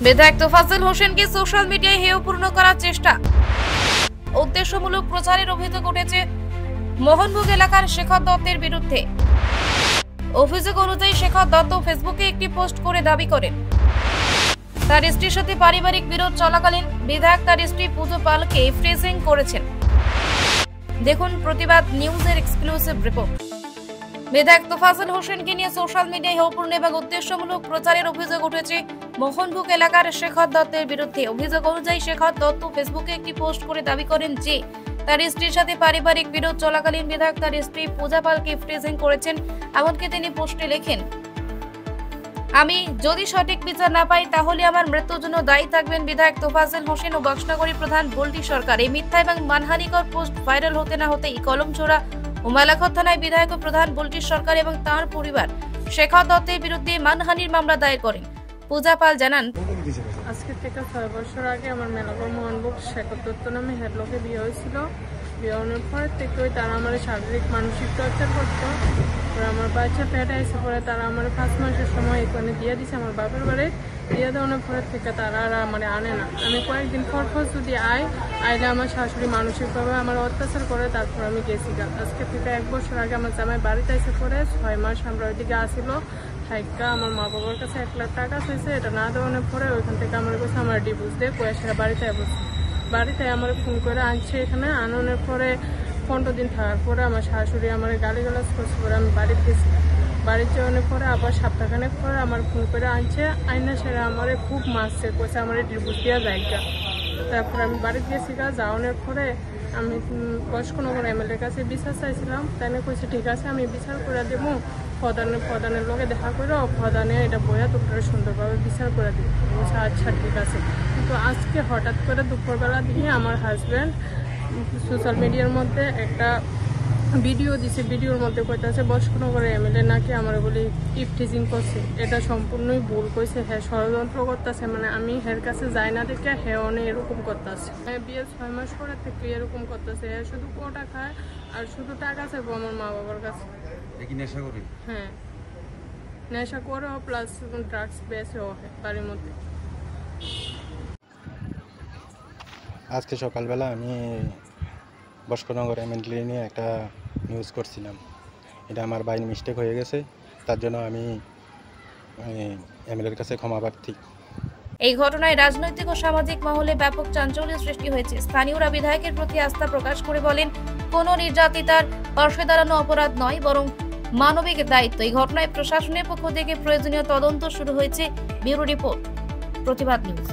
বিধায়ক তোফাজ্জল হোসেনকে সোশ্যাল মিডিয়ায় হেয়পূর্ণ করার চেষ্টা, উদ্দেশ্যমূলক প্রচারের অভিযোগ উঠেছে মোহনভোগ এলাকার শেখর দত্তের বিরুদ্ধে। অভিযোগ অনুযায়ী শেখর দত্ত ফেসবুকে একটি পোস্ট করে দাবি করেন তার স্ত্রীর সাথে পারিবারিক বিরোধ চলাকালীন বিধায়ক তার স্ত্রী পুজো পালকে ফ্রেজিং করেছেন। দেখুন প্রতিবাদ নিউজের এক্সক্লুসিভ রিপোর্ট। বিধায়ক তোফাজ্জল হোসেনকে নিয়ে সোশ্যাল মিডিয়ায় হেয়পূর্ণ এবং উদ্দেশ্যমূলক প্রচারের অভিযোগ উঠেছে মোহনভোগ এলাকার শেখর দত্তের বিরুদ্ধে। অভিযোগ অনুযায়ী শেখর দত্ত ফেসবুকে একটি পোস্ট করে দাবি করেন যে তার স্ত্রীর সাথে পারিবারিক বিরোধ চলাকালীন বিধায়ক তার স্ত্রী পূজা পালকে ফ্রেজিং করেছেন। এমনকি তিনি পোস্টে লেখেন, আমি যদি সঠিক বিচার না পাই তাহলে আমার মৃত্যুর জন্য দায়ী থাকবেন বিধায়ক তোফাজ্জল হোসেন ও বক্সনগরী প্রধান বুলটি সরকার। এই মিথ্যা এবং মানহানিকর পোস্ট ভাইরাল হতে না হতেই কলমচোরা ও মেলাঘর থানায় বিধায়ক ও প্রধান বুলটি সরকার এবং তার পরিবার শেখর দত্তের বিরুদ্ধে মানহানির মামলা দায়ের করেন। পূজা পাল জানান, আজকে থেকে 6 বছর আগে আমার মেলাঘর মোহনভোগ শেখর দত্ত নামে হেডলোকে বিয়ে হয়েছিল। বিয়ে হওয়ার পরে থেকেই তারা আমার শারীরিক মানসিক টর্চার করতো। আমার বাচ্চা পেটে এসে পরে তারা আমার 5 মাসের সময় এখানে দিয়ে দিছে আমার বাপের বাড়ি। দিয়ে দেওয়ার পরে থেকে তারা আর আমার আনে না। আমি কয়েকদিন পর যদি আইলে আমার শাশুড়ি মানসিকভাবে আমার অত্যাচার করে, তারপর আমি গেছি। আজকে থেকে 1 বছর আগে আমার জামাই বাড়িতে এসে পরে 6 মাস আমরা ওইদিকে আসিল থাইকা আমার মা বাবার কাছে 1 লাখ টাকা চাইছে। এটা না দেওয়ানোর পরে ওইখান থেকে আমার কাছে আমার ডিভোর্স দিয়ে কয়েকটা বাড়িতে বসে বাড়িতে আমার ফোন করে আনছে। এখানে আনানোর পরে 15 দিন থাকার পরে আমার শাশুড়ি আমার গালিগালাজ করছে। পরে আমি বাড়িতে গেছি। বাড়িতে যাওয়ানোর পরে আবার সপ্তাহখানেক পরে আমার ফোন করে আনছে। আইনা সেরা আমার খুব মারছে, কইছে আমার ডিভোর্স দেওয়া জায়গা। তারপর আমি বাড়িতে গেছি। যাওয়ানোর পরে আমি বস্কনগর এমএলএর কাছে বিচার চাইছিলাম। তাই কইছে ঠিক আছে আমি বিচার করে দেবো, প্রধানের লোকে দেখা করে প্রধানে এটা বইয়া তোমরা সুন্দরভাবে বিচার করে দিব। বলছে আচ্ছা ঠিক আছে। কিন্তু আজকে হঠাৎ করে দুপুরবেলা দিয়ে আমার হাজব্যান্ড সোশ্যাল মিডিয়ার মধ্যে একটা ভিডিও দিছে। ভিডিওর মধ্যে কইতাছে বস্কনগরের এমএলএ নাকি আমার বলে ইফটিজিং করছে। এটা সম্পূর্ণই ভুল কইছে। হ্যাঁ ষড়যন্ত্র করতেছে, মানে আমি হের কাছে যাই না দেখে হ্যাঁ অনেক এরকম করতেছে। হ্যাঁ বিয়ে 6 মাস পরে থেকে এরকম করতেছে। হ্যাঁ শুধু কোটা খায় আর শুধু টাকা চাইবো আমার মা বাবার কাছে। নেশা করি? হ্যাঁ নেশা করেও প্লাস ড্রাগস বেচেও বাড়ির মধ্যে। আজকে সকালবেলা আমি বস্কনগর এমএলএ নিয়ে একটা নিউজ করছিলাম। এটা আমার বাইরে মিস্টেক হয়ে গেছে, তার জন্য আমি এমএলএর কাছে ক্ষমা প্রার্থী। এই ঘটনায় রাজনৈতিক ও সামাজিক মহলে ব্যাপক চাঞ্চল্যের সৃষ্টি হয়েছে। স্থানীয়রা বিধায়কের প্রতি আস্থা প্রকাশ করে বলেন, কোনো নির্যাতিতার পাশে দাঁড়ানো অপরাধ নয়, বরং মানবিক দায়িত্ব। এই ঘটনায় প্রশাসনের পক্ষ থেকে প্রয়োজনীয় তদন্ত শুরু হয়েছে। ব্যুরো রিপোর্ট, প্রতিবাদ নিউজ।